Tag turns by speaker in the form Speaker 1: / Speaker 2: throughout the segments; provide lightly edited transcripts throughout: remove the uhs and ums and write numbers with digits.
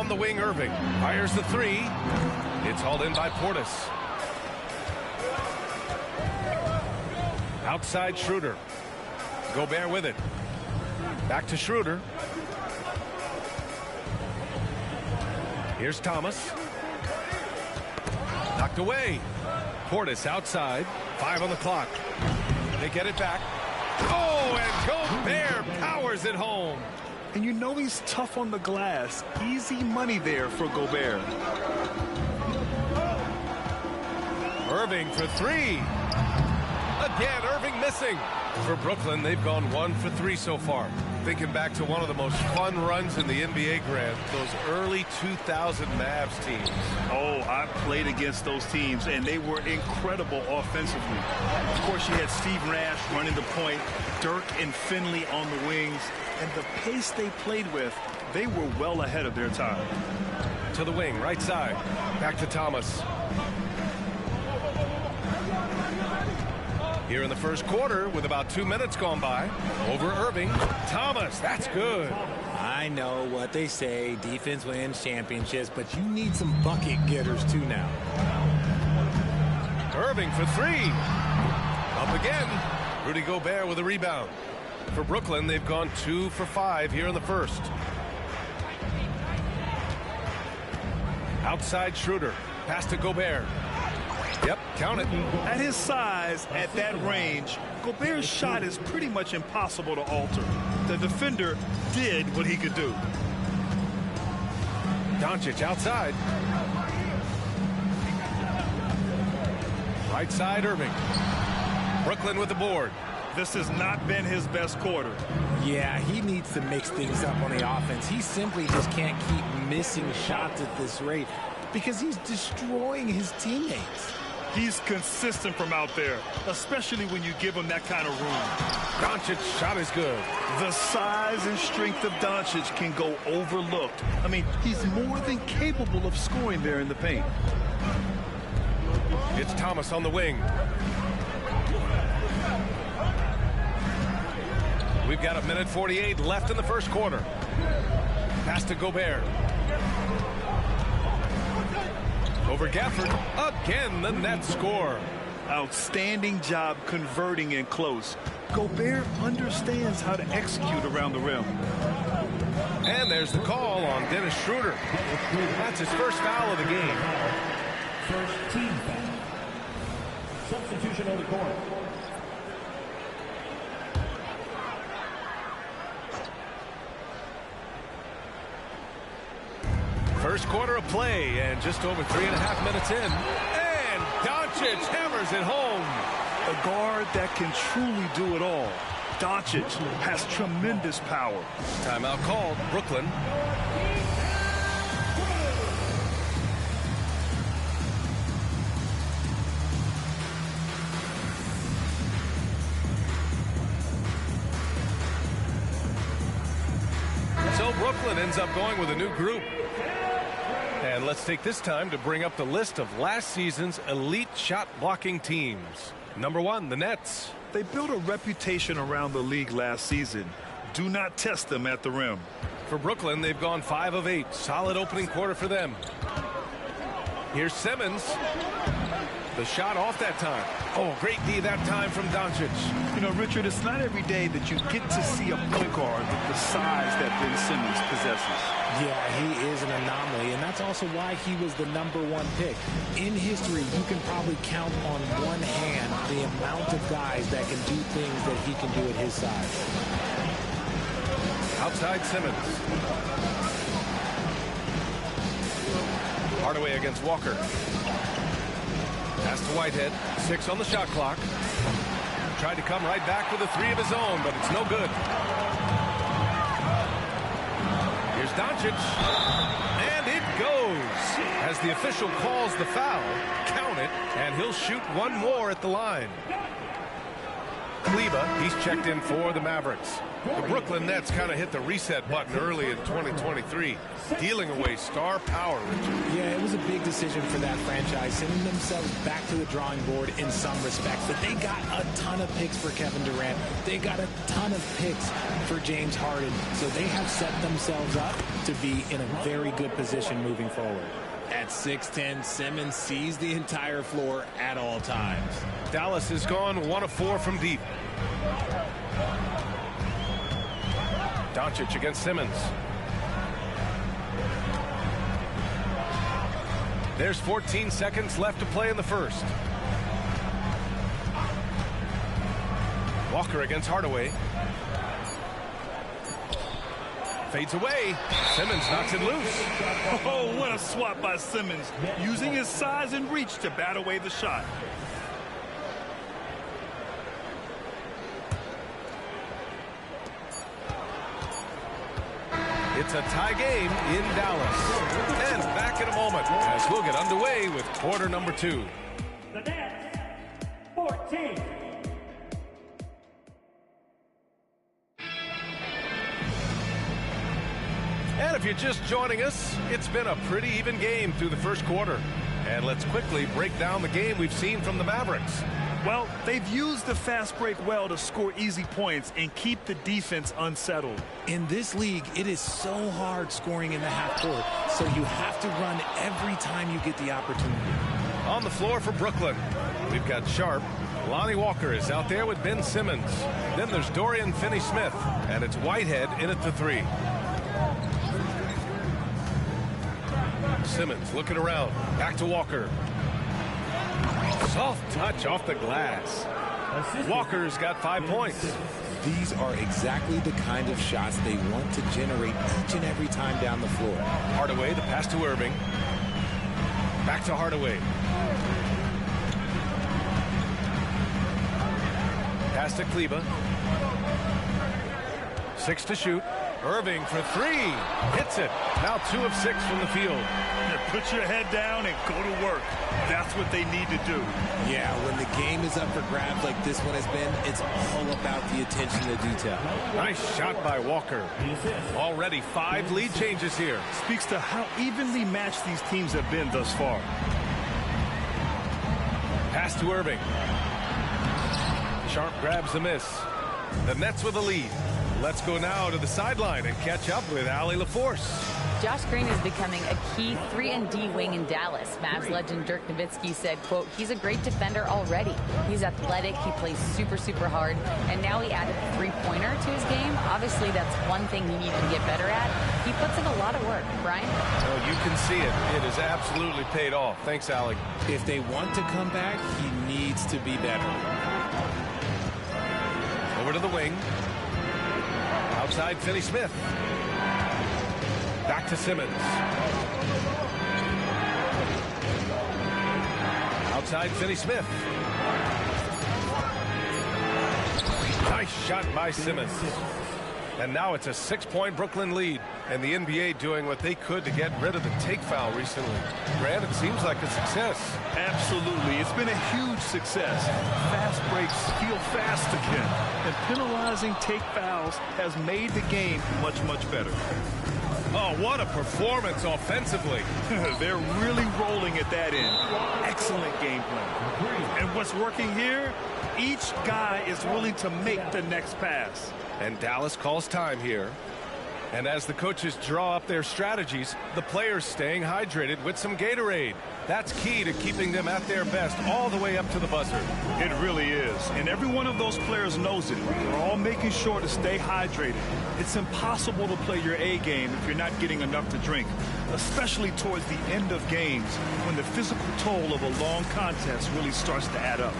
Speaker 1: On the wing, Irving fires the three. It's hauled in by Portis. Outside Schroeder. Gobert with it. Back to Schroeder. Here's Thomas. Knocked away. Portis outside. 5 on the clock. They get it back. Oh, and Gobert powers it home.
Speaker 2: And you know he's tough on the glass. Easy money there for Gobert.
Speaker 1: Irving for three. Again, Irving missing. For Brooklyn, they've gone 1 for 3 so far. Thinking back to one of the most fun runs in the NBA, Grant, those early 2000 Mavs teams.
Speaker 2: Oh, I played against those teams, and they were incredible offensively. Of course, you had Steve Nash running the point, Dirk and Finley on the wings, and the pace they played with, they were well ahead of their time.
Speaker 1: To the wing, right side. Back to Thomas. Here in the first quarter, with about 2 minutes gone by, over Irving. Thomas, that's good.
Speaker 3: I know what they say, defense wins championships, but you need some bucket getters too now.
Speaker 1: Irving for three. Up again. Rudy Gobert with a rebound. For Brooklyn, they've gone 2 for 5 here in the first. Outside Schroeder. Pass to Gobert. Yep, count it.
Speaker 2: At his size, at that range, Gobert's shot is pretty much impossible to alter. The defender did what he could do.
Speaker 1: Doncic outside. Right side, Irving. Brooklyn with the board.
Speaker 2: This has not been his best quarter.
Speaker 3: Yeah, he needs to mix things up on the offense. He simply just can't keep missing shots at this rate because he's destroying his teammates.
Speaker 2: He's consistent from out there, especially when you give him that kind of room.
Speaker 1: Doncic's shot is good.
Speaker 2: The size and strength of Doncic can go overlooked. I mean, he's more than capable of scoring there in the paint.
Speaker 1: It's Thomas on the wing. We've got 1:48 left in the first quarter. Pass to Gobert. Over Gafford. Again, the net score.
Speaker 2: Outstanding job converting in close. Gobert understands how to execute around the rim.
Speaker 1: And there's the call on Dennis Schroeder. That's his first foul of the game.
Speaker 4: First team foul. Substitution on the court.
Speaker 1: First quarter of play, and just over 3.5 minutes in. And Doncic hammers it home.
Speaker 2: A guard that can truly do it all. Doncic has tremendous power.
Speaker 1: Timeout called. Brooklyn. So Brooklyn ends up going with a new group. And let's take this time to bring up the list of last season's elite shot blocking teams. Number 1, the Nets.
Speaker 2: They built a reputation around the league last season. Do not test them at the rim.
Speaker 1: For Brooklyn, they've gone 5 of 8. Solid opening quarter for them. Here's Simmons. The shot off that time. Oh, great D that time from Doncic.
Speaker 2: You know, Richard, it's not every day that you get to see a point guard with the size that Ben Simmons possesses.
Speaker 3: Yeah, he is an anomaly, and that's also why he was the #1 pick. In history, you can probably count on one hand the amount of guys that can do things that he can do at his size.
Speaker 1: Outside Simmons. Hardaway against Walker. Pass to Whitehead. 6 on the shot clock. Tried to come right back with a 3 of his own, but it's no good. Here's Doncic. And it goes. As the official calls the foul, count it, and he'll shoot one more at the line. Kleba, he's checked in for the Mavericks. The Brooklyn Nets kind of hit the reset button early in 2023, dealing away star power, Richard.
Speaker 3: Yeah, it was a big decision for that franchise, sending themselves back to the drawing board in some respects. But they got a ton of picks for Kevin Durant. They got a ton of picks for James Harden. So they have set themselves up to be in a very good position moving forward. At 6'10", Simmons sees the entire floor at all times.
Speaker 1: Dallas has gone 1 of 4 from deep. Doncic against Simmons. There's 14 seconds left to play in the first. Walker against Hardaway. Fades away. Simmons knocks it loose.
Speaker 2: Oh, what a swap by Simmons, using his size and reach to bat away the shot.
Speaker 1: It's a tie game in Dallas. And back in a moment as we'll get underway with quarter number 2.
Speaker 4: The Nets, 14.
Speaker 1: And if you're just joining us, it's been a pretty even game through the first quarter. And let's quickly break down the game we've seen from the Mavericks.
Speaker 2: Well, they've used the fast break well to score easy points and keep the defense unsettled.
Speaker 3: In this league, it is so hard scoring in the half court, so you have to run every time you get the opportunity.
Speaker 1: On the floor for Brooklyn, we've got Sharp. Lonnie Walker is out there with Ben Simmons. Then there's Dorian Finney-Smith, and it's Whitehead in at the 3. Simmons looking around. Back to Walker. Soft touch off the glass. Walker's got 5 points.
Speaker 3: These are exactly the kind of shots they want to generate each and every time down the floor.
Speaker 1: Hardaway, the pass to Irving. Back to Hardaway. Pass to Kleba. 6 to shoot. Irving for 3. Hits it. Now 2 of 6 from the field.
Speaker 2: Put your head down and go to work. That's what they need to do.
Speaker 3: Yeah, when the game is up for grabs like this one has been, it's all about the attention to detail.
Speaker 1: Nice shot by Walker. Already 5 lead changes here.
Speaker 2: Speaks to how evenly matched these teams have been thus far.
Speaker 1: Pass to Irving. Sharp grabs the miss. The Nets with the lead. Let's go now to the sideline and catch up with Allie LaForce.
Speaker 5: Josh Green is becoming a key 3-and-D wing in Dallas. Mavs legend Dirk Nowitzki said, quote, he's a great defender already. He's athletic, he plays super, super hard, and now he added a 3-pointer to his game. Obviously, that's one thing he needs to get better at. He puts in a lot of work. Brian?
Speaker 1: Oh, you can see it. It has absolutely paid off. Thanks, Allie.
Speaker 3: If they want to come back, he needs to be better.
Speaker 1: Over to the wing. Outside Finney-Smith. Back to Simmons. Outside Finney-Smith. Nice shot by Simmons. And now it's a 6-point Brooklyn lead. And the NBA doing what they could to get rid of the take foul recently. Grant, it seems like a success.
Speaker 2: Absolutely. It's been a huge success. Fast breaks feel fast again. And penalizing take fouls has made the game much, much better.
Speaker 1: Oh, what a performance offensively.
Speaker 2: They're really rolling at that end. Excellent game plan. And what's working here? Each guy is willing to make the next pass.
Speaker 1: And Dallas calls time here. And as the coaches draw up their strategies, the players staying hydrated with some Gatorade. That's key to keeping them at their best all the way up to the buzzer.
Speaker 2: It really is. And every one of those players knows it. They're all making sure to stay hydrated. It's impossible to play your A game if you're not getting enough to drink, especially towards the end of games when the physical toll of a long contest really starts to add up.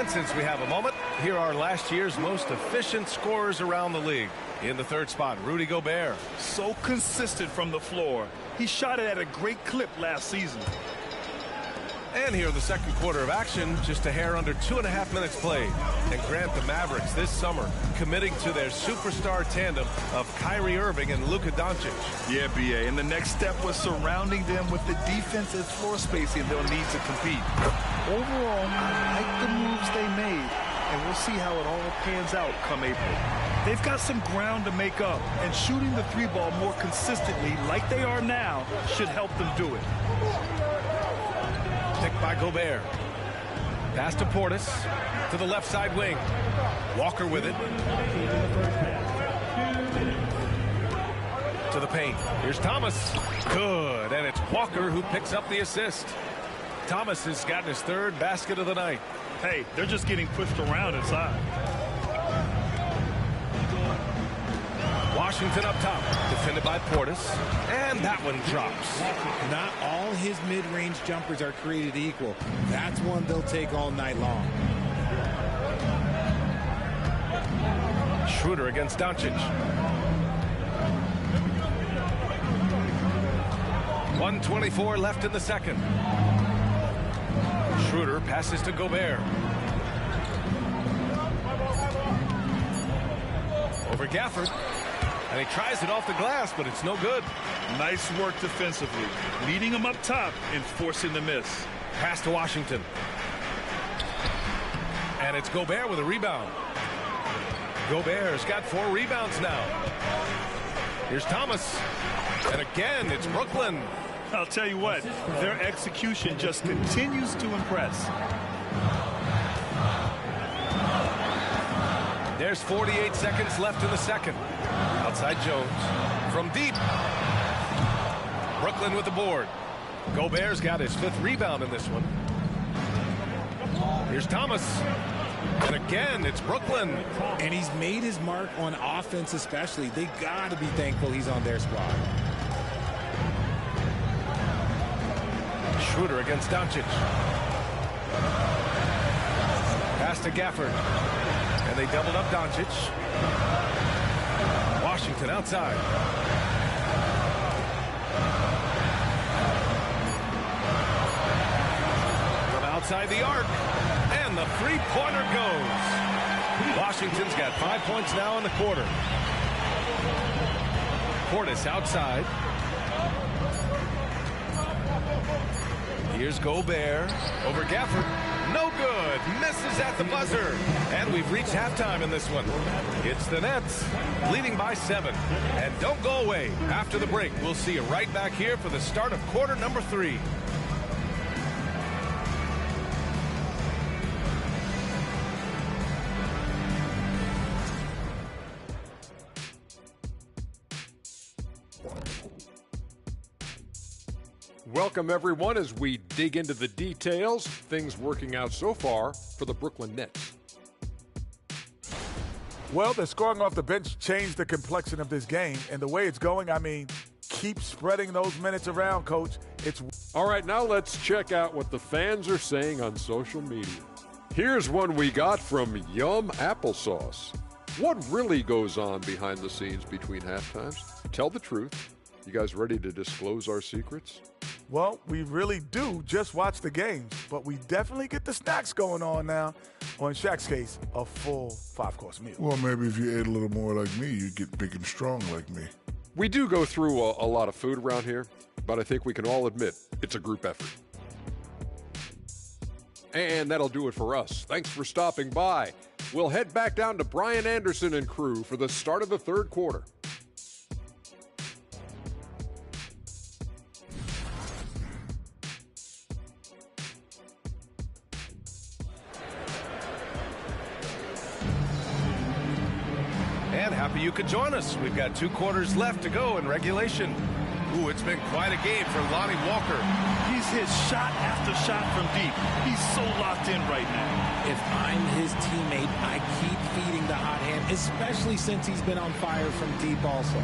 Speaker 1: Since we have a moment, here are last year's most efficient scorers around the league. In the third spot, Rudy Gobert.
Speaker 2: So consistent from the floor. He shot it at a great clip last season.
Speaker 1: And here in the second quarter of action, just a hair under 2.5 minutes played. And grant the Mavericks this summer committing to their superstar tandem of Kyrie Irving and Luka Doncic.
Speaker 2: Yeah, B.A., and the next step was surrounding them with the defensive floor spacing they'll need to compete. Overall, I like the moves they made, and we'll see how it all pans out come April. They've got some ground to make up, and shooting the three ball more consistently like they are now should help them do it.
Speaker 1: Picked by Gobert. Pass to Portis. To the left side wing. Walker with it. To the paint. Here's Thomas. Good. And it's Walker who picks up the assist. Thomas has gotten his third basket of the night.
Speaker 2: Hey, they're just getting pushed around inside.
Speaker 1: Washington up top, defended by Portis, and that one drops.
Speaker 3: Not all his mid-range jumpers are created equal. That's one they'll take all night long.
Speaker 1: Schroeder against Doncic. 1:24 left in the second. Schroeder passes to Gobert. Over Gafford. And he tries it off the glass, but it's no good.
Speaker 2: Nice work defensively, leading them up top and forcing the miss.
Speaker 1: Pass to Washington. And it's Gobert with a rebound. Gobert's got 4 rebounds now. Here's Thomas. And again, it's Brooklyn.
Speaker 2: I'll tell you what, their execution just continues to impress.
Speaker 1: There's 48 seconds left in the second. Outside Jones. From deep. Brooklyn with the board. Gobert's got his 5th rebound in this one. Here's Thomas. And again, it's Brooklyn.
Speaker 3: And he's made his mark on offense especially. They got to be thankful he's on their squad.
Speaker 1: Schroeder against Doncic. Pass to Gafford. And they doubled up Doncic. Washington outside. From outside the arc. And the three-pointer goes. Washington's got 5 points now in the quarter. Portis outside. Here's Gobert over Gafford. No good. Misses at the buzzer. And we've reached halftime in this one. It's the Nets leading by 7. And don't go away. After the break, we'll see you right back here for the start of quarter number 3.
Speaker 6: Welcome, everyone, as we dig into the details. Things working out so far for the Brooklyn Nets.
Speaker 7: Well, the scoring off the bench changed the complexion of this game. And the way it's going, I mean, keep spreading those minutes around, Coach.
Speaker 6: All right, now let's check out what the fans are saying on social media. Here's one we got from Yum Applesauce. What really goes on behind the scenes between halftimes? Tell the truth. You guys ready to disclose our secrets?
Speaker 7: Well, we really do just watch the games, but we definitely get the snacks going on now. Or in Shaq's case, a full 5-course meal.
Speaker 8: Well, maybe if you ate a little more like me, you'd get big and strong like me.
Speaker 6: We do go through a lot of food around here, but I think we can all admit it's a group effort. And that'll do it for us. Thanks for stopping by. We'll head back down to Brian Anderson and crew for the start of the third quarter.
Speaker 1: And happy you could join us. We've got 2 quarters left to go in regulation. Ooh, it's been quite a game for Lonnie Walker.
Speaker 2: He's hit shot after shot from deep. He's so locked in right now.
Speaker 3: If I'm his teammate, I keep feeding the hot hand, especially since he's been on fire from deep also.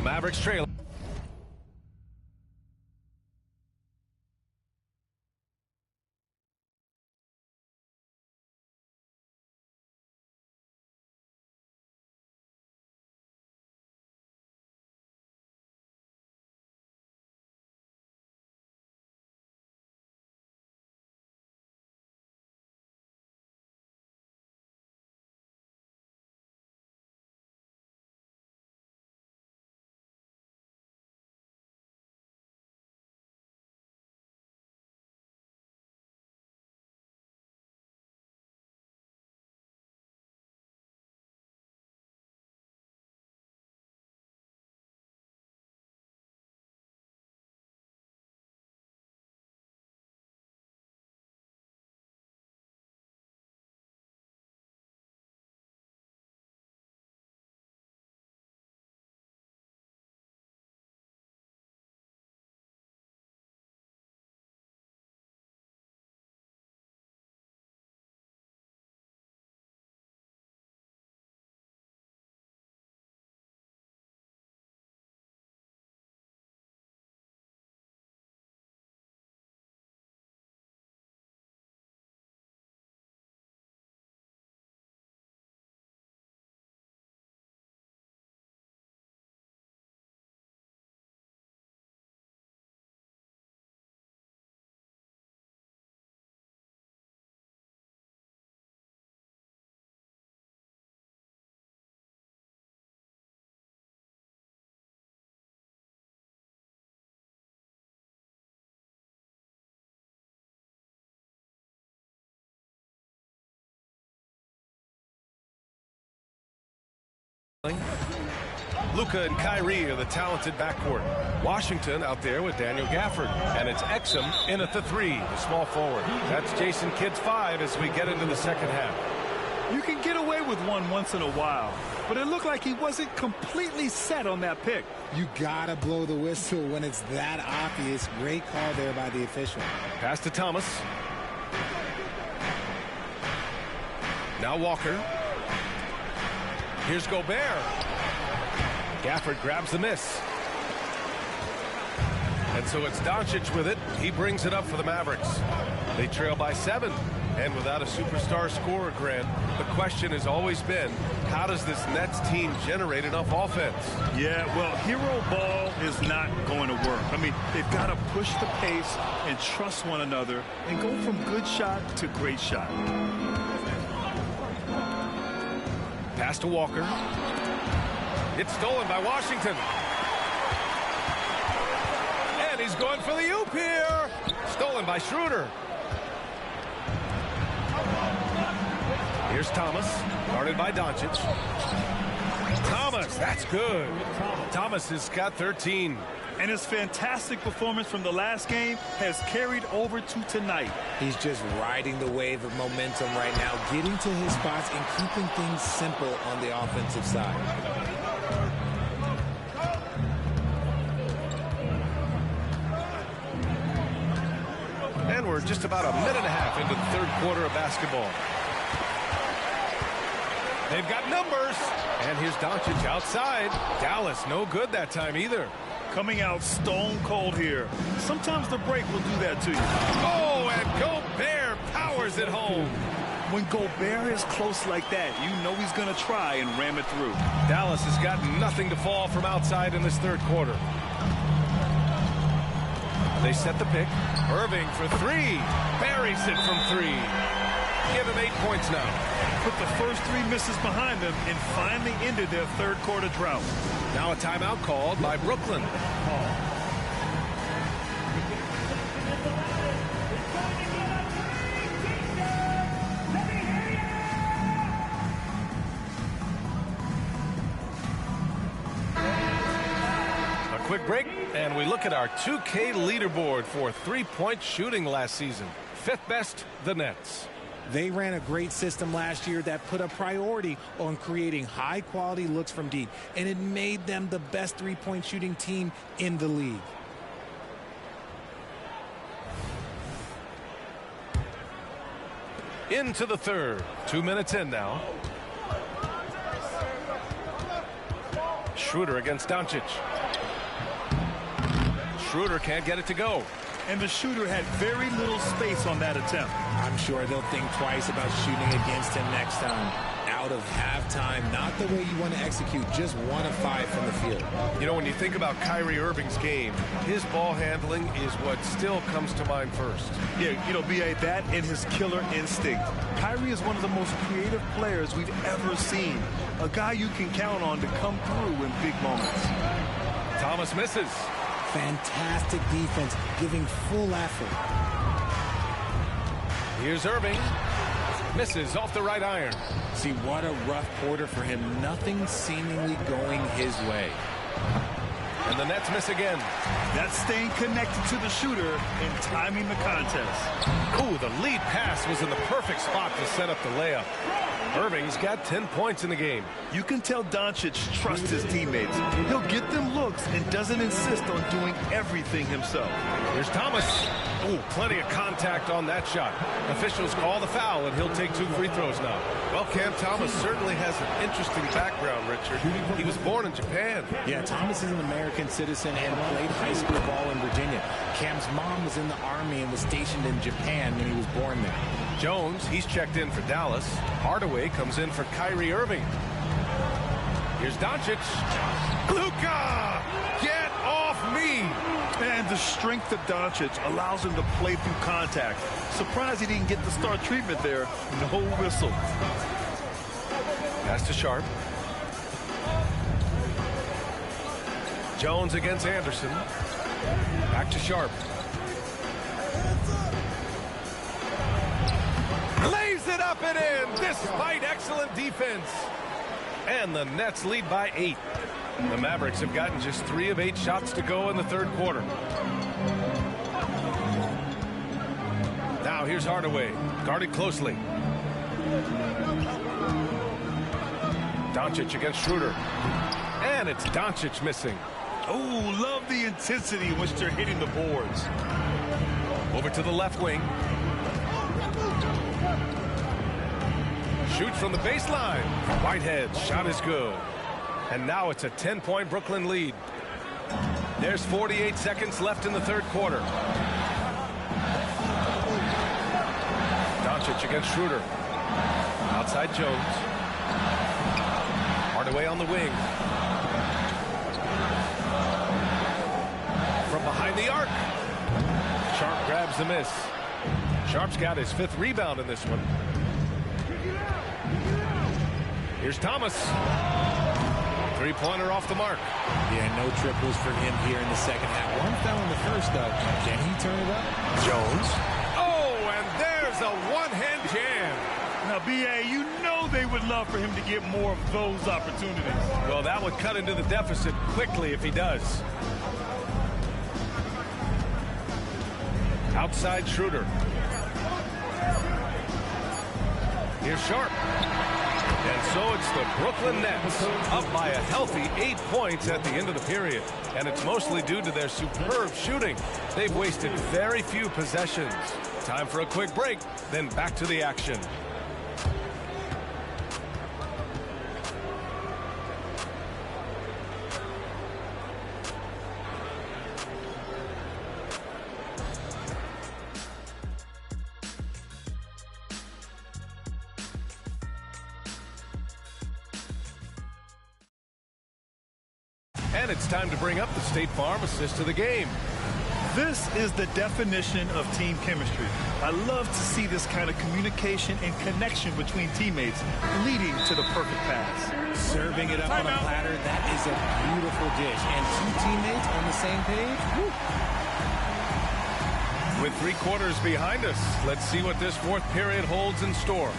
Speaker 1: Mavericks trail. Luka and Kyrie are the talented backcourt. Washington out there with Daniel Gafford. And it's Exum in at the 3, the small forward. That's Jason Kidd's 5 as we get into the second half.
Speaker 2: You can get away with one once in a while, but it looked like he wasn't completely set on that pick.
Speaker 3: You gotta blow the whistle when it's that obvious. Great call there by the official.
Speaker 1: Pass to Thomas. Now Walker. Here's Gobert. Gafford grabs the miss. And so it's Doncic with it. He brings it up for the Mavericks. They trail by 7. And without a superstar scorer, Grant, the question has always been, how does this Nets team generate enough offense?
Speaker 2: Yeah, well, hero ball is not going to work. I mean, they've got to push the pace and trust one another and go from good shot to great shot.
Speaker 1: Pass to Walker. It's stolen by Washington. And he's going for the oop here. Stolen by Schroeder. Here's Thomas, guarded by Doncic. Thomas, that's good. Thomas has got 13.
Speaker 2: And his fantastic performance from the last game has carried over to tonight.
Speaker 3: He's just riding the wave of momentum right now, getting to his spots and keeping things simple on the offensive side.
Speaker 1: And we're just about a minute and a half into the third quarter of basketball. They've got numbers. And here's Doncic outside. Dallas, no good that time either.
Speaker 2: Coming out stone cold here. Sometimes the break will do that to you.
Speaker 1: Oh, and Gobert powers it home.
Speaker 2: When Gobert is close like that, you know he's going to try and ram it through.
Speaker 1: Dallas has got nothing to fall from outside in this third quarter. They set the pick. Irving for 3. Buries it from 3. Give him 8 points now.
Speaker 2: Put the first 3 misses behind them and finally ended their third quarter drought.
Speaker 1: Now a timeout called by Brooklyn. A quick break, and we look at our 2K leaderboard for three-point shooting last season. 5th best, the Nets.
Speaker 3: They ran a great system last year that put a priority on creating high-quality looks from deep, and it made them the best three-point shooting team in the league.
Speaker 1: Into the third. 2 minutes in now. Schroeder against Doncic. Schroeder can't get it to go.
Speaker 2: And the shooter had very little space on that attempt.
Speaker 3: I'm sure they'll think twice about shooting against him next time. Out of halftime, not the way you want to execute, just 1 of 5 from the field.
Speaker 1: You know, when you think about Kyrie Irving's game, his ball handling is what still comes to mind first.
Speaker 2: Yeah, you know, B.A., that and his killer instinct. Kyrie is one of the most creative players we've ever seen. A guy you can count on to come through in big moments.
Speaker 1: Thomas misses.
Speaker 3: Fantastic defense, giving full effort.
Speaker 1: Here's Irving. Misses off the right iron.
Speaker 3: See, what a rough quarter for him. Nothing seemingly going his way.
Speaker 1: And the Nets miss again.
Speaker 2: That's staying connected to the shooter and timing the contest.
Speaker 1: Ooh, the lead pass was in the perfect spot to set up the layup. Irving's got 10 points in the game.
Speaker 2: You can tell Doncic trusts his teammates. He'll get them looks and doesn't insist on doing everything himself.
Speaker 1: Here's Thomas. Ooh, plenty of contact on that shot. Officials call the foul, and he'll take 2 free throws now. Well, Cam Thomas certainly has an interesting background, Richard. He was born in Japan.
Speaker 3: Yeah, Thomas is an American citizen and played high school ball in Virginia. Cam's mom was in the Army and was stationed in Japan when he was born there.
Speaker 1: Jones, he's checked in for Dallas. Hardaway comes in for Kyrie Irving. Here's Doncic. Luka! Get off me!
Speaker 2: And the strength of Doncic allows him to play through contact. Surprised he didn't get the star treatment there. No whistle.
Speaker 1: Pass to Sharp. Jones against Anderson. Back to Sharp. Lays it up and in, despite excellent defense. And the Nets lead by 8. The Mavericks have gotten just 3 of 8 shots to go in the third quarter. Now here's Hardaway, guarded closely. Doncic against Schroeder. And it's Doncic missing.
Speaker 2: Oh, love the intensity in which they're hitting the boards.
Speaker 1: Over to the left wing. Shoots from the baseline. Whitehead, shot is good. And now it's a 10-point Brooklyn lead. There's 48 seconds left in the third quarter. Doncic against Schroeder. Outside Jones. Hardaway on the wing. From behind the arc. Sharp grabs the miss. Sharp's got his 5th rebound in this one. Here's Thomas. 3-pointer off the mark.
Speaker 3: Yeah, no triples for him here in the second half. One fell in the first, though. Can he turn it up?
Speaker 1: Jones. Oh, and there's a one-hand jam.
Speaker 2: Now, B.A., you know they would love for him to get more of those opportunities.
Speaker 1: Well, that would cut into the deficit quickly if he does. Outside Schroeder. Here's Sharp. And so it's the Brooklyn Nets up by a healthy 8 points at the end of the period. And it's mostly due to their superb shooting. They've wasted very few possessions. Time for a quick break, then back to the action. And it's time to bring up the State Farm assist of the game.
Speaker 2: This is the definition of team chemistry. I love to see this kind of communication and connection between teammates leading to the perfect pass.
Speaker 3: Serving it up on a platter, that is a beautiful dish. And 2 teammates on the same page. Woo.
Speaker 1: With 3 quarters behind us, let's see what this 4th period holds in store.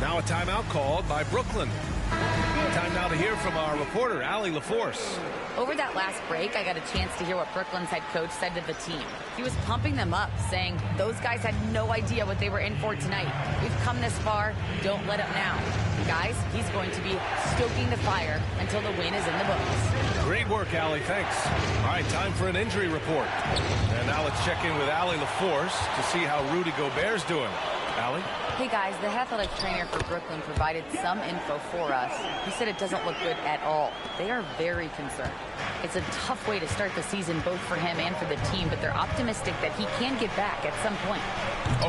Speaker 1: Now a timeout called by Brooklyn. Time now to hear from our reporter, Allie LaForce.
Speaker 5: Over that last break, I got a chance to hear what Brooklyn's head coach said to the team. He was pumping them up, saying those guys had no idea what they were in for tonight. We've come this far. Don't let up now. Guys, he's going to be stoking the fire until the win is in the books.
Speaker 1: Great work, Allie. Thanks. All right, time for an injury report. And now let's check in with Allie LaForce to see how Rudy Gobert's doing. Allie?
Speaker 5: Hey guys, the athletic trainer for Brooklyn provided some info for us. He said it doesn't look good at all. They are very concerned. It's a tough way to start the season both for him and for the team, but they're optimistic that he can get back at some point.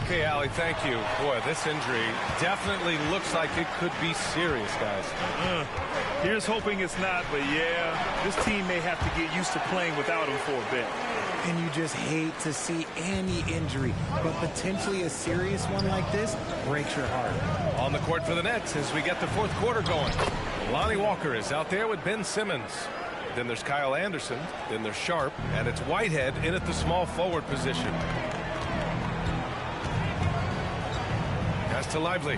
Speaker 1: Okay, Allie, thank you. Boy, this injury definitely looks like it could be serious, guys.
Speaker 2: Here's hoping it's not, but yeah, this team may have to get used to playing without him for a bit.
Speaker 3: And you just hate to see any injury, but potentially a serious one like this breaks your heart.
Speaker 1: On the court for the Nets as we get the fourth quarter going. Lonnie Walker is out there with Ben Simmons. Then there's Kyle Anderson. Then there's Sharp. And it's Whitehead in at the small forward position. Pass to Lively.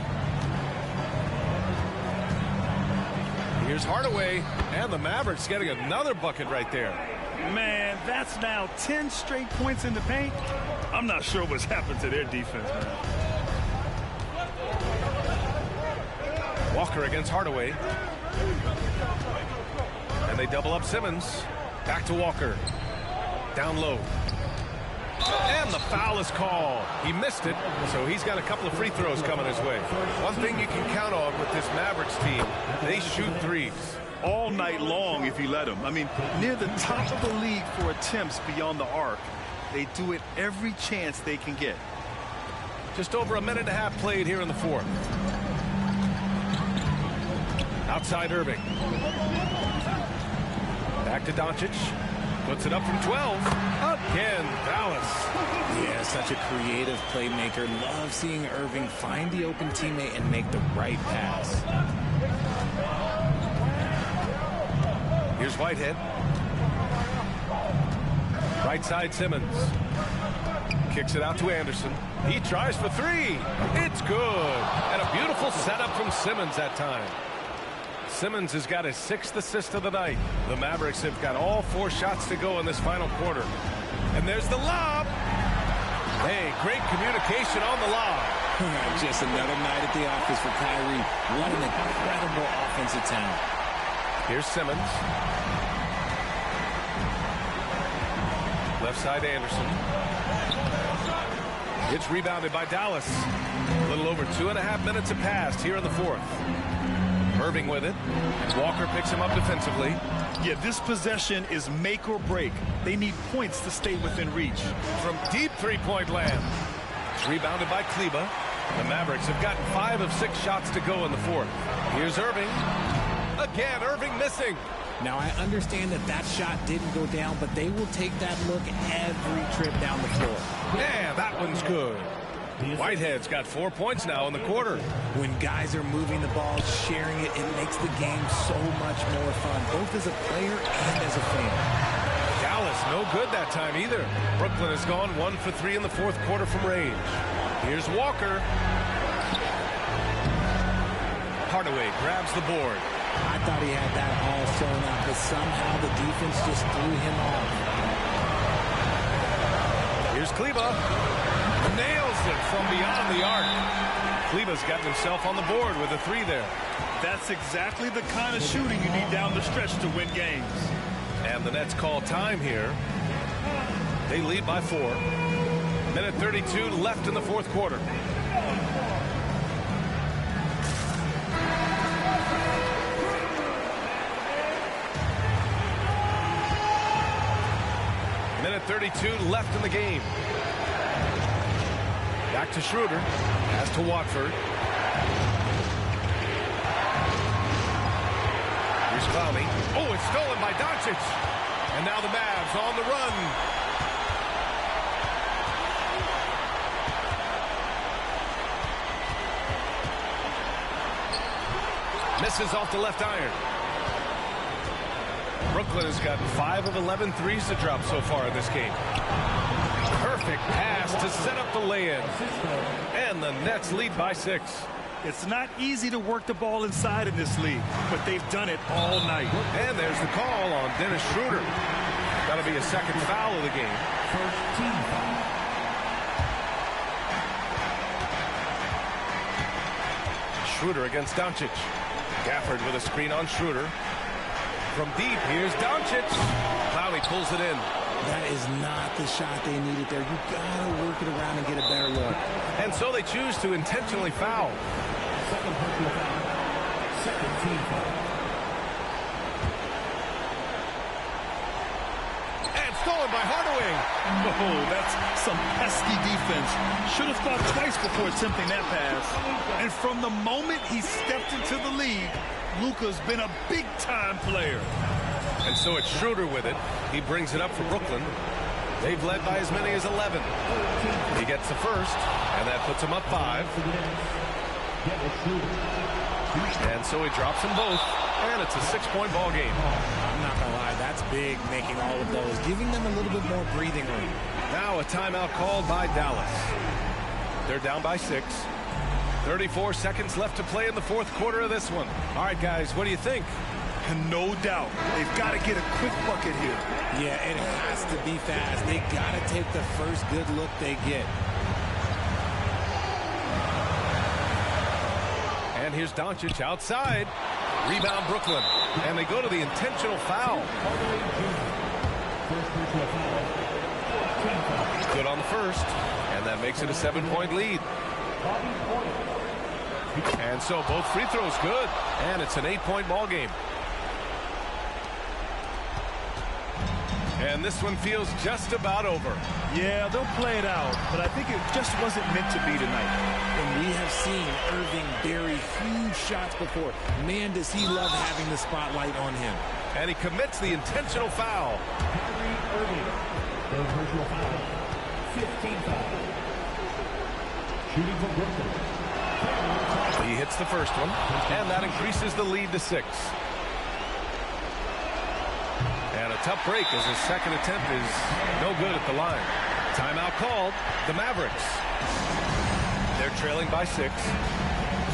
Speaker 1: Here's Hardaway. And the Mavericks getting another bucket right there.
Speaker 2: Man, that's now 10 straight points in the paint. I'm not sure what's happened to their defense, man.
Speaker 1: Walker against Hardaway. And they double up Simmons. Back to Walker. Down low. And the foul is called. He missed it, so he's got a couple of free throws coming his way. One thing you can count on with this Mavericks team, they shoot threes.
Speaker 2: All night long if you let them. I mean, near the top of the league for attempts beyond the arc. They do it every chance they can get.
Speaker 1: Just over a minute and a half played here in the fourth. Outside Irving. Back to Doncic. Puts it up from 12. Again, Dallas.
Speaker 3: Yeah, such a creative playmaker. Love seeing Irving find the open teammate and make the right pass.
Speaker 1: Here's Whitehead. Right side Simmons. Kicks it out to Anderson. He tries for three. It's good. And a beautiful setup from Simmons that time. Simmons has got his 6th assist of the night. The Mavericks have got all 4 shots to go in this final quarter. And there's the lob. Hey, great communication on the lob.
Speaker 3: Just another night at the office for Kyrie. What an incredible offensive talent.
Speaker 1: Here's Simmons. Left side Anderson. It's rebounded by Dallas. A little over 2.5 minutes have passed here in the fourth. Irving with it. Walker picks him up defensively.
Speaker 2: Yeah, this possession is make or break. They need points to stay within reach.
Speaker 1: From deep three-point land. It's rebounded by Kleba. The Mavericks have gotten 5 of 6 shots to go in the fourth. Here's Irving. Again, Irving missing.
Speaker 3: Now, I understand that that shot didn't go down, but they will take that look every trip down the floor.
Speaker 1: Yeah, that one's good. Whitehead's got 4 points now in the quarter.
Speaker 3: When guys are moving the ball, sharing it, it makes the game so much more fun, both as a player and as a fan.
Speaker 1: Dallas, no good that time either. Brooklyn has gone 1 for 3 in the fourth quarter from range. Here's Walker. Hardaway grabs the board.
Speaker 3: I thought he had that all sewn up, but somehow the defense just threw him off.
Speaker 1: Here's Kleba. Nails it from beyond the arc. Kleba's gotten himself on the board with a 3 there.
Speaker 2: That's exactly the kind of shooting you need down the stretch to win games.
Speaker 1: And the Nets call time here. They lead by 4. Minute 32 left in the fourth quarter. Minute 32 left in the game. Back to Schroeder. Pass to Watford. Here's Clowney. Oh, it's stolen by Doncic. And now the Mavs on the run. Misses off the left iron. Brooklyn has gotten 5 of 11 threes to drop so far in this game. Perfect pass to set up the lay-in. And the Nets lead by 6.
Speaker 2: It's not easy to work the ball inside in this league, but they've done it all night.
Speaker 1: And there's the call on Dennis Schroeder. That'll be a second foul of the game.
Speaker 4: First team foul.
Speaker 1: Schroeder against Doncic. Gafford with a screen on Schroeder. From deep, here's Doncic. Clowney pulls it in.
Speaker 3: That is not the shot they needed there. You gotta work it around and get a better look.
Speaker 1: And so they choose to intentionally foul.
Speaker 4: Second personal foul. Second team foul.
Speaker 1: And stolen by Hardaway.
Speaker 2: Oh, that's some pesky defense. Should have thought twice before attempting that pass. And from the moment he stepped into the league, Luka's been a big-time player.
Speaker 1: And so it's Schroeder with it. He brings it up for Brooklyn. They've led by as many as 11. He gets the first, and that puts him up 5. And so he drops them both, and it's a 6-point ball game.
Speaker 3: I'm not gonna lie, that's big, making all of those, giving them a little bit more breathing room.
Speaker 1: Now a timeout called by Dallas. They're down by 6. 34 seconds left to play in the fourth quarter of this one. All right, guys, what do you think?
Speaker 2: And no doubt, they've got to get a quick bucket here.
Speaker 3: Yeah, it has to be fast. They got to take the first good look they get.
Speaker 1: And here's Doncic outside. Rebound Brooklyn. And they go to the intentional foul. Good on the first. And that makes it a 7-point lead. And so both free throws good. And it's an 8-point ball game. And this one feels just about over.
Speaker 2: Yeah, they'll play it out, but I think it just wasn't meant to be tonight.
Speaker 3: And we have seen Irving bury huge shots before. Man, does he love having the spotlight on him.
Speaker 1: And he commits the intentional foul.
Speaker 4: Irving. Third personal foul. 15 foul. Shooting for Brooklyn.
Speaker 1: He hits the first one, and that increases the lead to 6. And a tough break as his second attempt is no good at the line. Timeout called. The Mavericks. They're trailing by 6.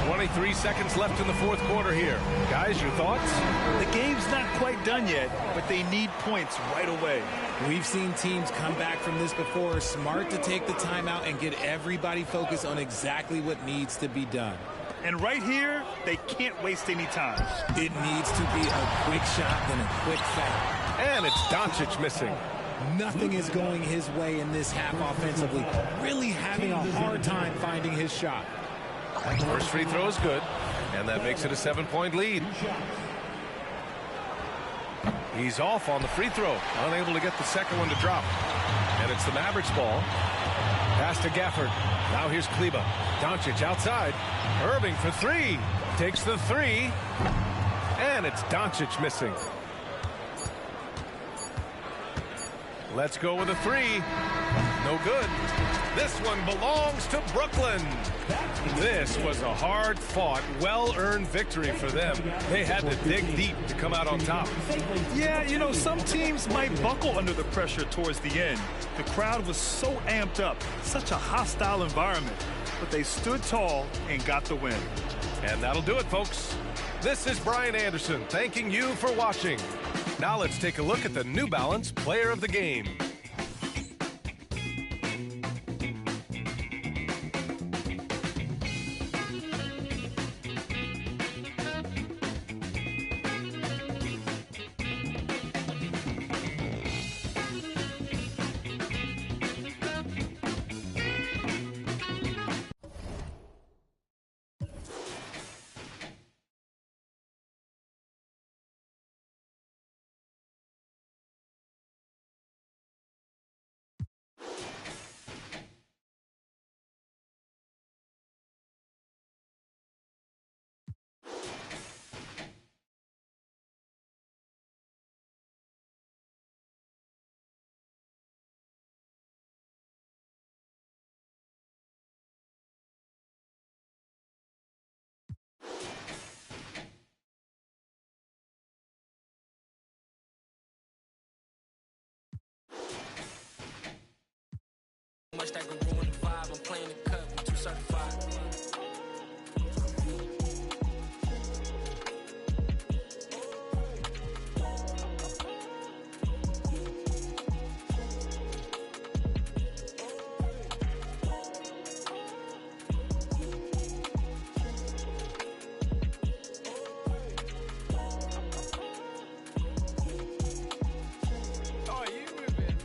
Speaker 1: 23 seconds left in the fourth quarter here. Guys, your thoughts?
Speaker 2: The game's not quite done yet, but they need points right away.
Speaker 3: We've seen teams come back from this before. Smart to take the timeout and get everybody focused on exactly what needs to be done.
Speaker 2: And right here, they can't waste any time.
Speaker 3: It needs to be a quick shot, then a quick foul.
Speaker 1: And it's Doncic missing.
Speaker 3: Nothing is going his way in this half offensively. Really having a hard time finding his shot.
Speaker 1: First free throw is good, and that makes it a 7-point lead. He's off on the free throw, unable to get the second one to drop. And it's the Mavericks ball. Pass to Gafford. Now here's Kleba. Doncic outside. Irving for 3. Takes the 3. And it's Doncic missing. Let's go with a 3. No good. This one belongs to Brooklyn. This was a hard-fought, well-earned victory for them. They had to dig deep to come out on top.
Speaker 2: Yeah, you know, some teams might buckle under the pressure towards the end. The crowd was so amped up, such a hostile environment. But they stood tall and got the win.
Speaker 1: And that'll do it, folks. This is Brian Anderson thanking you for watching. Now let's take a look at the New Balance Player of the Game.
Speaker 9: Much that can ruin the vibe. I'm playing the cut, I'm too certified.
Speaker 10: Oh, you moving?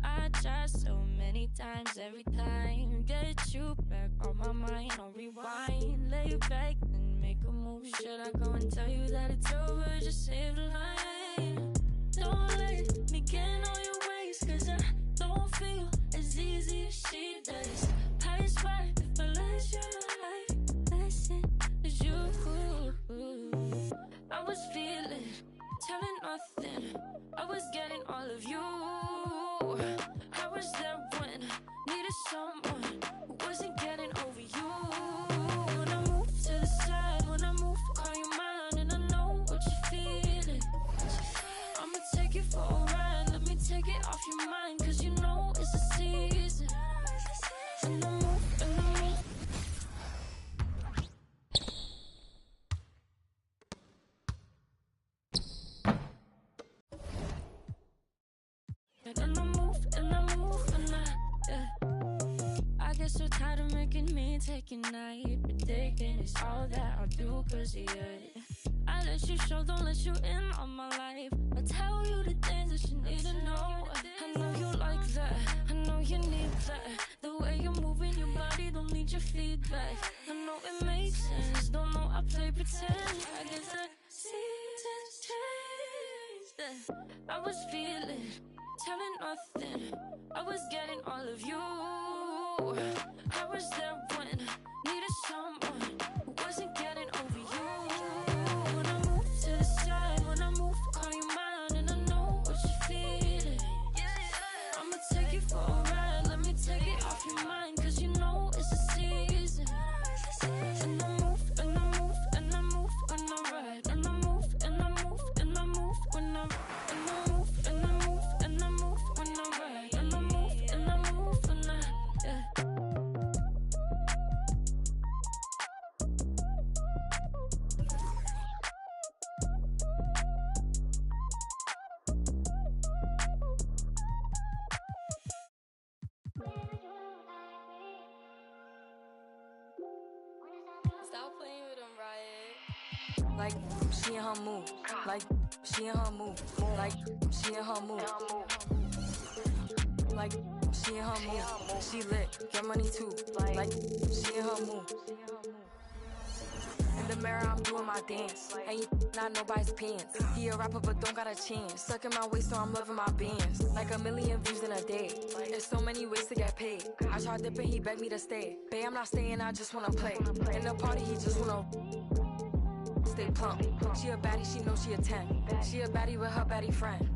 Speaker 10: I tried so many times, every time get you back on my mind, on rewind. Lay back and make a move. Should I go and tell you that it's over? Just save the line. Don't let me get on your ways, cause I don't feel as easy as she does. I swear if I let you life lesson is you. I was feeling, telling nothing. I was getting all of you. I was there when needed someone who wasn't getting over you. When I move to the side, when I move, call you mine, and I know what you're feeling. I'ma take you for a ride, let me take it off your mind, cause you know it's a season. And I move, and I move. And I move, and I move, and I get so tired of making me take a night. Predicting it's all that I'll do cause of you. I let you show, don't let you in on my life. I tell you the things that you need to know. I know you like that, I know you need that. The way you're moving your body, don't need your feedback. I know it makes sense, don't know I play pretend. I guess the seasons changed. I was feeling, telling nothing. I was getting all of you. I was there when needed someone who wasn't getting over you. When I move to the side, when I move, call you mine, and I know what you're feeling. I'ma take you for a ride, let me take it off your mind, cause you know it's a season. And I move, and I move, and I move when I ride, and I move, and I move, and I move when I ride. And I move, and I move, and I move when I ride. And I move, and I move when I, yeah.
Speaker 11: Stop playing with them, Riot. Like, she in her mood. Like, she in her mood. Like, she in her mood. Like, she in her mood. She lit, get money too. Like, she in her mood. In the mirror, I'm doing my dance. And you not nobody's pants. He a rapper, but don't got a chance. Stuck in my waist, so I'm loving my bands. Like 1 million views in a day. There's so many ways to get paid. I tried dipping, he begged me to stay. Babe, I'm not staying, I just wanna play. In the party, he just wanna stay plump. She a baddie, she knows she a 10. She a baddie with her baddie friend.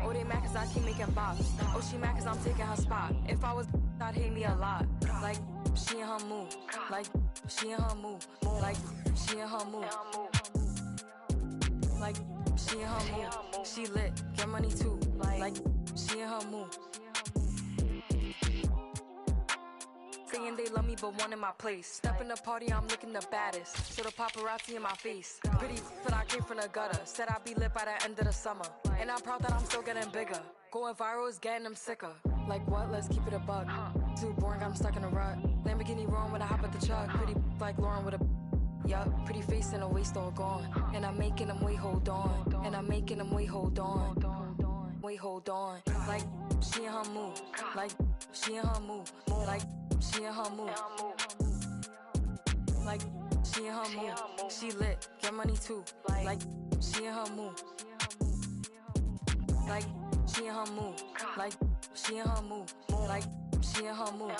Speaker 11: Oh, they mad cause I keep making bops. Oh, she mad cause I'm taking her spot. If I was, I'd hate me a lot. Like, she in her mood. Like, she in her mood. Like, she in her mood. Like, she in her mood. She lit, get money too. Like, she in her mood. Saying they love me but one in my place. Step in the party, I'm looking the baddest. So the paparazzi in my face. Pretty but I came from the gutter. Said I'd be lit by the end of the summer. And I'm proud that I'm still getting bigger. Going viral is getting them sicker. Like what? Let's keep it a buck. Too boring, I'm stuck in a rut. Lamborghini wrong when I hop at the truck. Pretty like Lauren with a yup. Pretty face and a waist all gone. And I'm making them wait, hold on. And I'm making them wait, hold on. Wait, hold on. Like she in her mood. Like she in her mood. Like she in her mood. Like she in her mood. She lit, get money too. Like she in her mood. Like she in her mood. Like she in her mood. Like she in her mood.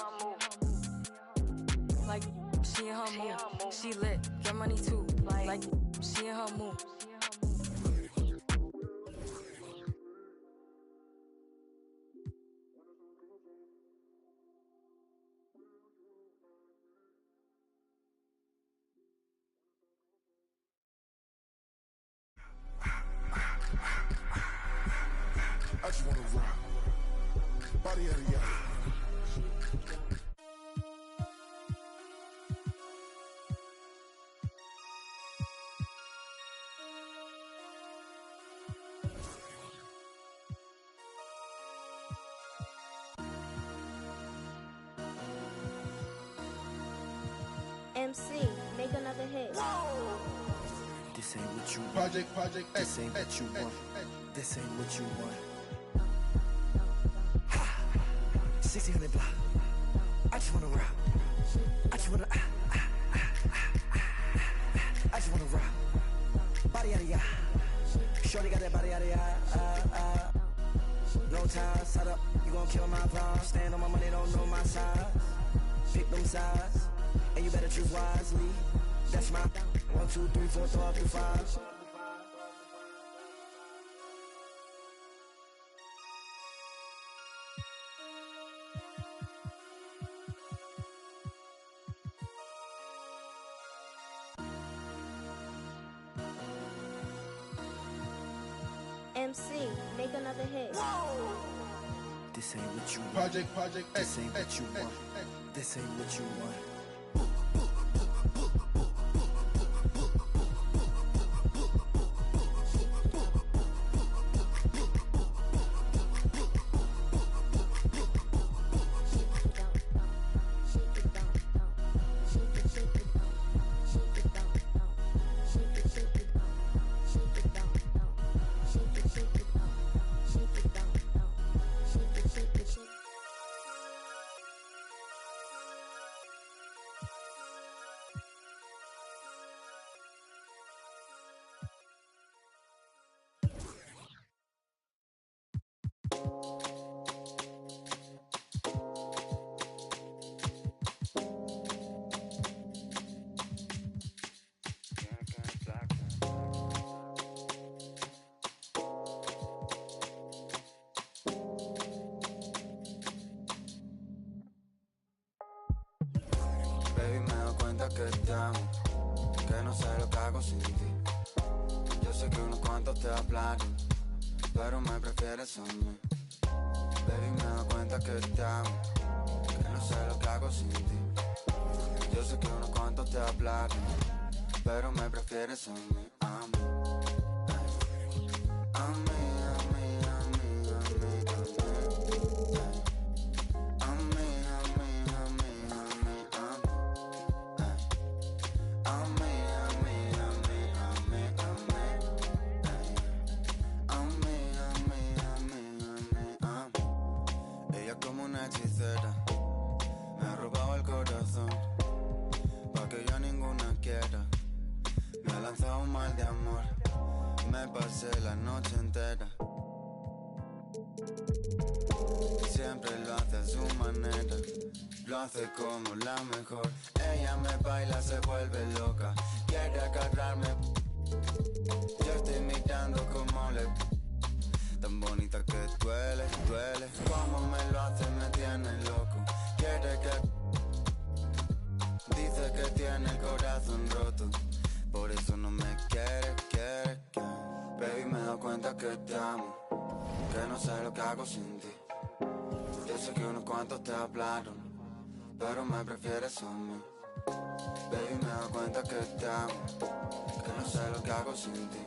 Speaker 11: Like she in her mood. She lit, get money too. Like she in her mood.
Speaker 8: I just wanna rock. Body out of y'all.
Speaker 12: MC, make another hit.
Speaker 9: This
Speaker 12: This ain't what you want. Project, this ain't what you want. This ain't what you want. Ha! 1600 block. I just wanna rock. I just wanna, I just wanna rock. Body out of ya. Shorty got that body out of ya. No ties, set up. You gon' kill my vibe. Stand on my money, don't know my size. Pick them sides, and you better choose wisely. That's my 1, 2, 3, 4, throw up to 5.
Speaker 13: MC, make another hit.
Speaker 12: Whoa! This ain't what you want. Project, this ain't what you want. This ain't what you want.
Speaker 14: Baby, me doy cuenta que te amo, que no sé lo que hago sin ti. Yo sé que unos cuantos te hablaron, pero me prefieres a mí. Baby, me doy cuenta que te amo, que no sé lo que hago sin ti. Yo sé que unos cuantos te hablaron, pero me prefieres a mí. A mí, a mí, a mí, a mí, a mí, a mí. A mí, a mí, a mí, a mí, a mí. A mí, a mí, a mí, a mí, a mí. A mí, a mí, a mí, a mí. Ella como una hechicera me ha robado el corazón, pa' que yo ninguna quiera. Me ha lanzado un mal de amor, me pasé la noche entera. Siempre lo hace a su manera, lo hace como la mejor. Ella me baila, se vuelve loca, quiere agarrarme. Yo estoy mirando como le... Tan bonita que duele, duele. Como me lo hace, me tiene loco. Quiere que... Dice que tiene el corazón roto, por eso no me quiere, quiere. Baby, me doy cuenta que te amo, que no sé lo que hago sin ti. Yo sé que unos cuantos te hablaron, pero me prefieres a mí. Baby, me doy cuenta que te amo, que no sé lo que hago sin ti.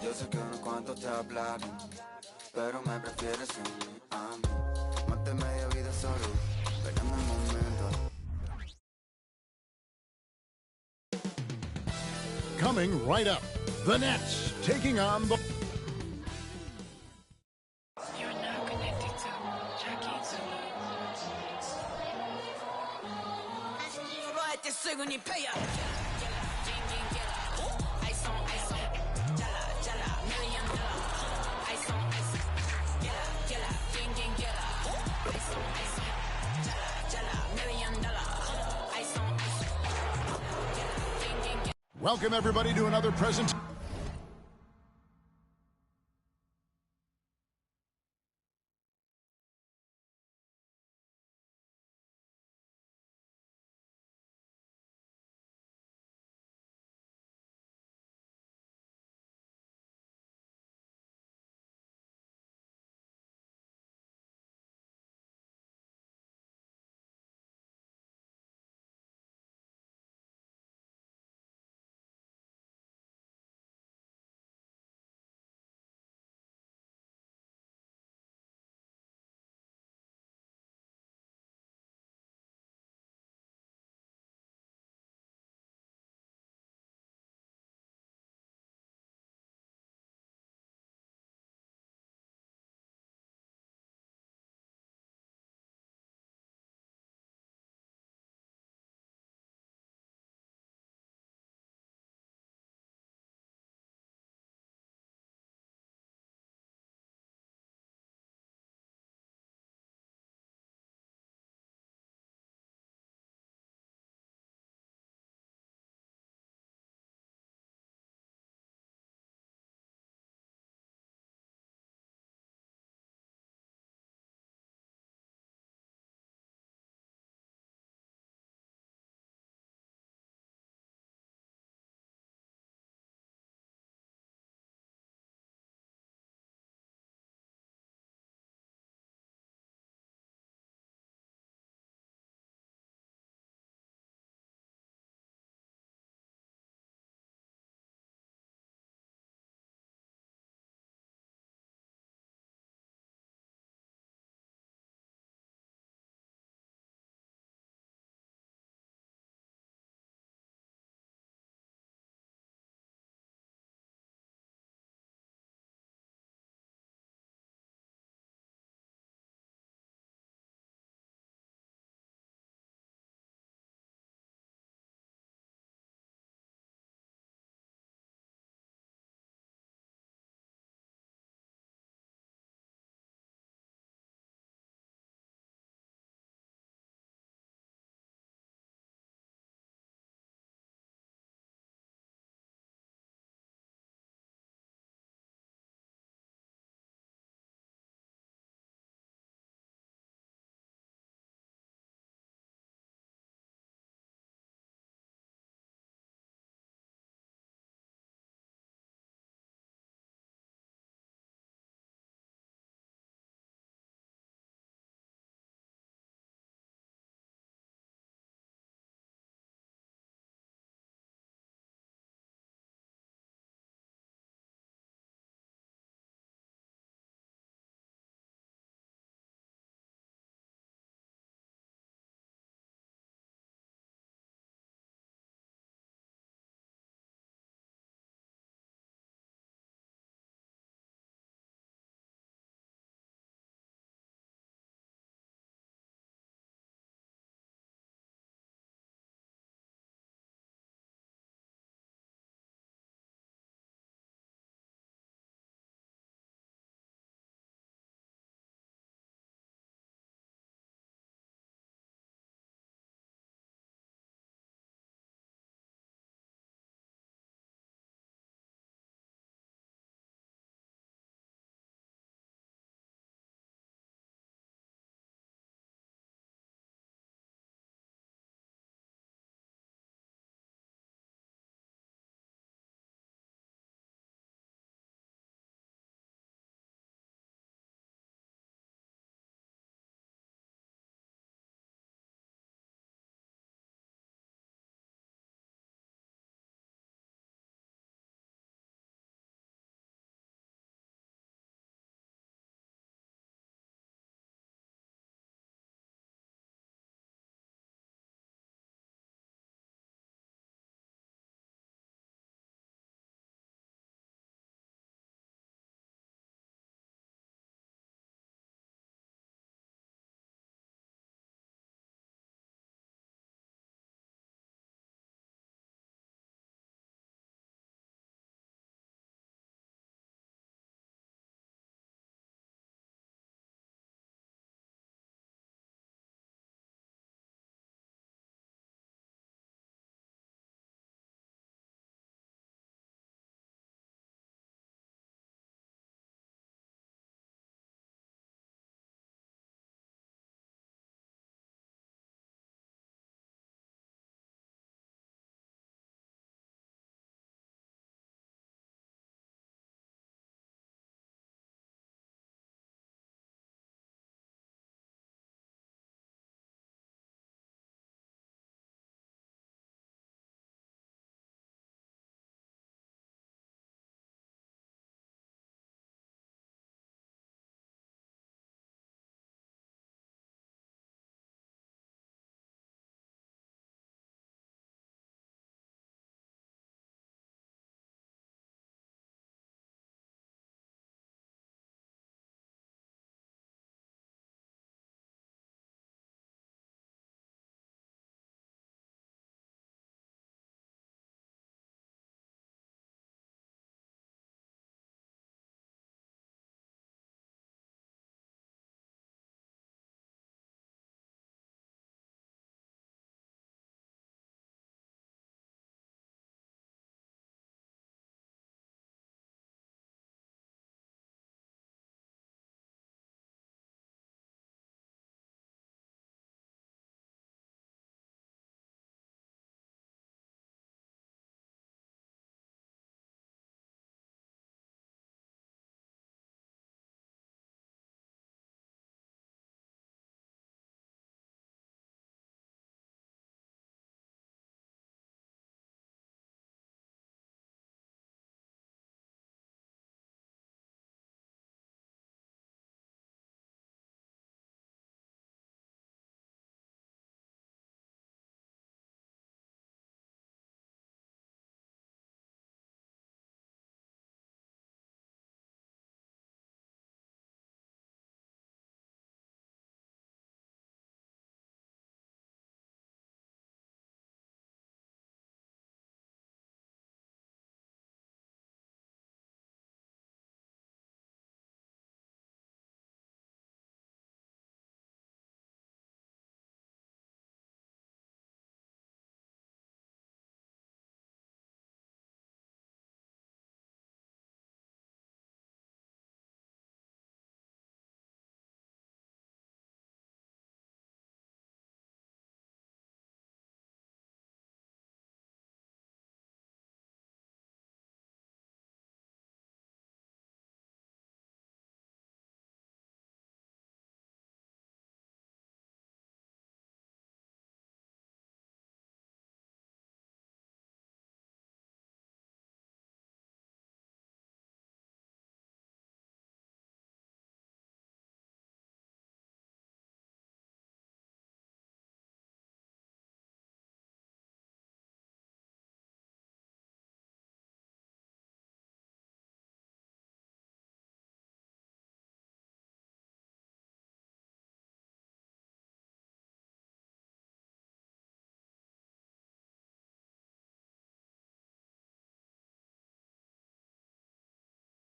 Speaker 14: Yo sé que unos cuantos te hablaron, pero me prefieres a mí, a mí. Mate media vida solo, esperando el momento.
Speaker 15: Coming right up, the Nets taking on the... Welcome everybody to another presentation.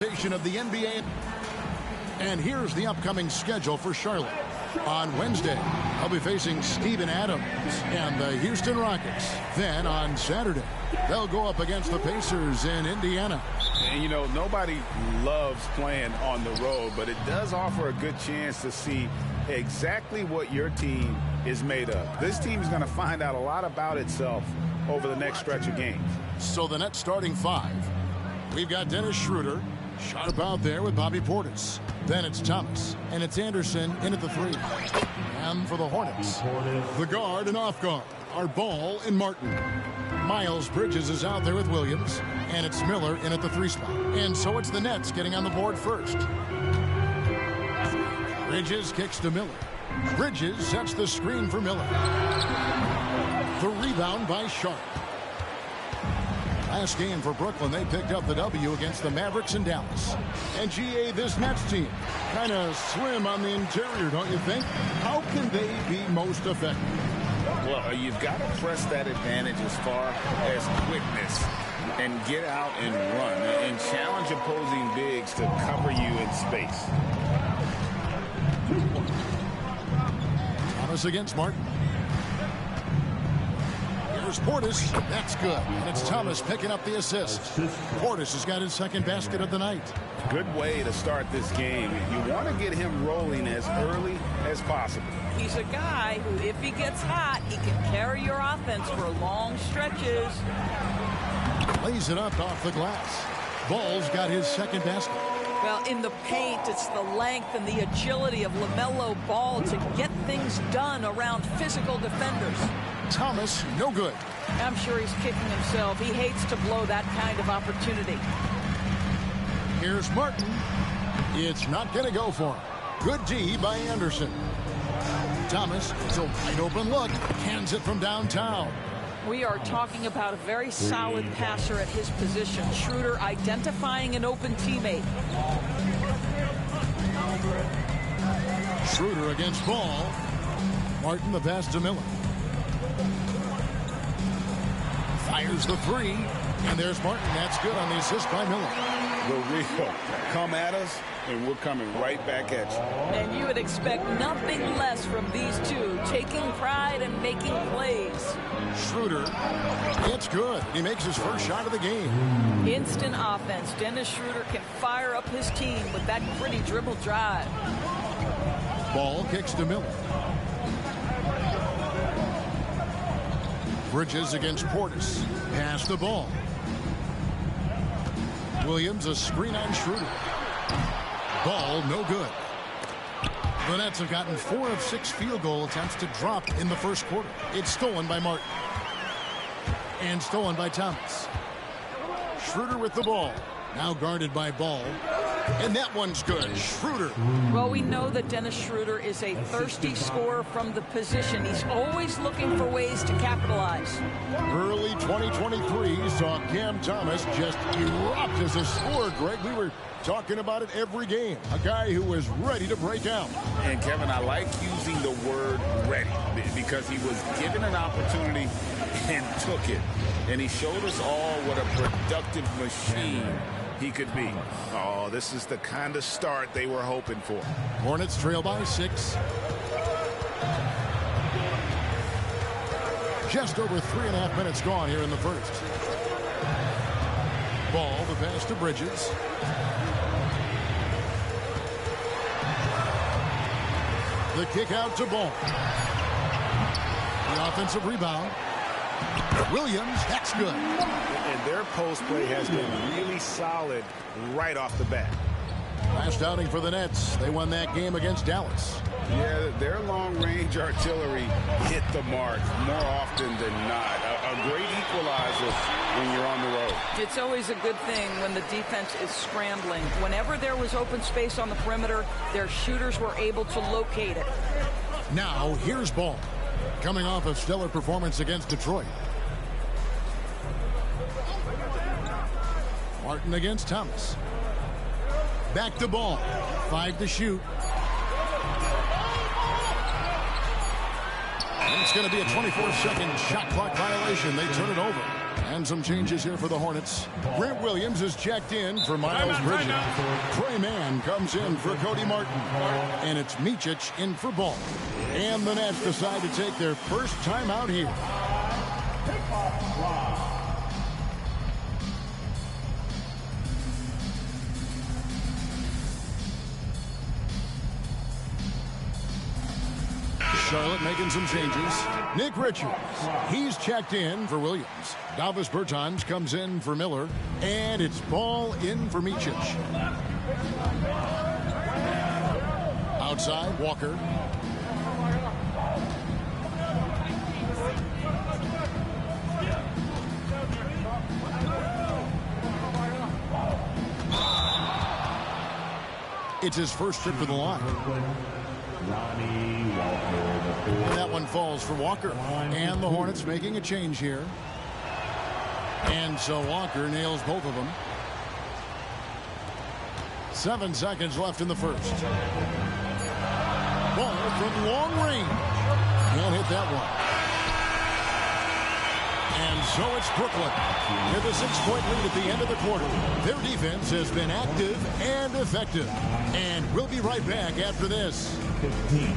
Speaker 15: Of the NBA. And here's the upcoming schedule for Charlotte. On Wednesday, I'll be facing Steven Adams and the Houston Rockets. Then on Saturday, they'll go up against the Pacers in Indiana.
Speaker 16: And, you know, nobody loves playing on the road, but it does offer a good chance to see exactly what your team is made of. This team is going to find out a lot about itself over the next stretch of games.
Speaker 15: So the Nets starting five. We've got Dennis Schroeder. Sharp out there with Bobby Portis. Then it's Thomas, and it's Anderson in at the 3. And for the Hornets, the guard and off guard are Ball and Martin. Miles Bridges is out there with Williams, and it's Miller in at the 3 spot. And so it's the Nets getting on the board first. Bridges kicks to Miller. Bridges sets the screen for Miller. The rebound by Sharp. Last game for Brooklyn, they picked up the W against the Mavericks in Dallas. And GA, this Nets team, kind of slim on the interior, don't you think? How can they be most effective?
Speaker 16: Well, you've got to press that advantage as far as quickness and get out and run and challenge opposing bigs to cover you in space.
Speaker 15: Thomas against Martin. Portis, that's good. And it's Thomas picking up the assist. Portis has got his second basket of the night.
Speaker 16: Good way to start this game. You want to get him rolling as early as possible.
Speaker 17: He's a guy who, if he gets hot, he can carry your offense for long stretches.
Speaker 15: Lays it up off the glass. Ball's got his second basket.
Speaker 17: Well, in the paint, it's the length and the agility of LaMelo Ball to get things done around physical defenders.
Speaker 15: Thomas, no good.
Speaker 17: I'm sure he's kicking himself. He hates to blow that kind of opportunity.
Speaker 15: Here's Martin. It's not going to go for him. Good D by Anderson. Thomas, it's a wide open look. Hands it from downtown.
Speaker 17: We are talking about a very solid passer at his position. Schroeder identifying an open teammate.
Speaker 15: Schroeder against Ball. Martin the pass to Miller. Fires the 3. And there's Martin. That's good on the assist by Miller.
Speaker 16: The real come at us, and we're coming right back at you.
Speaker 17: And you would expect nothing less from these two, taking pride and making plays.
Speaker 15: Schroeder, it's good. He makes his first shot of the game.
Speaker 17: Instant offense. Dennis Schroeder can fire up his team with that gritty dribble drive.
Speaker 15: Ball kicks to Miller. Bridges against Portis. Pass the ball. Williams, a screen on Schroeder. Ball, no good. The Nets have gotten 4 of 6 field goal attempts to drop in the first quarter. It's stolen by Martin. And stolen by Thomas. Schroeder with the ball. Now guarded by Ball. And that one's good. Schroeder.
Speaker 17: Well, we know that Dennis Schroeder is a thirsty scorer from the position. He's always looking for ways to capitalize.
Speaker 15: Early 2023 saw Cam Thomas just erupt as a scorer, Greg. We were talking about it every game. A guy who was ready to break out.
Speaker 16: And, Kevin, I like using the word ready because he was given an opportunity and took it. And he showed us all what a productive machine he could be. Oh, this is the kind of start they were hoping for.
Speaker 15: Hornets trail by 6. Just over 3.5 minutes gone here in the first. Ball, the pass to Bridges. The kick out to Ball. The offensive rebound. Williams, that's good.
Speaker 16: And their post play has been really solid right off the bat.
Speaker 15: Last outing for the Nets. They won that game against Dallas.
Speaker 16: Yeah, their long-range artillery hit the mark more often than not. A great equalizer when you're on the road.
Speaker 17: It's always a good thing when the defense is scrambling. Whenever there was open space on the perimeter, their shooters were able to locate it.
Speaker 15: Now, here's Ball. Coming off a stellar performance against Detroit. Martin against Thomas. Back to Ball. 5 to shoot. And it's going to be a 24-second shot clock violation. They turn it over. And some changes here for the Hornets. Grant Williams is checked in for Miles Bridges. Trey Mann comes in for Cody Martin. And it's Micic in for Ball. And the Nets decide to take their first time out here. Charlotte making some changes. Nick Richards, he's checked in for Williams. Davis Bertans comes in for Miller. And it's Ball in for Micic. Outside, Walker. It's his first trip to the line. And that one falls for Walker. And the Hornets making a change here. And so Walker nails both of them. 7 seconds left in the first. Ball from long range. He'll hit that one. And so it's Brooklyn with a 6-point lead at the end of the quarter. Their defense has been active and effective. And we'll be right back after this.
Speaker 4: 15.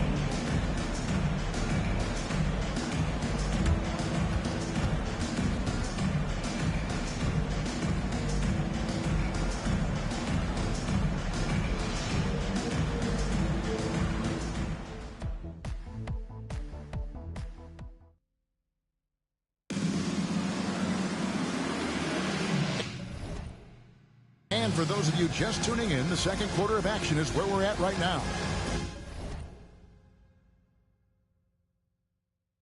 Speaker 15: And for those of you just tuning in, the second quarter of action is where we're at right now.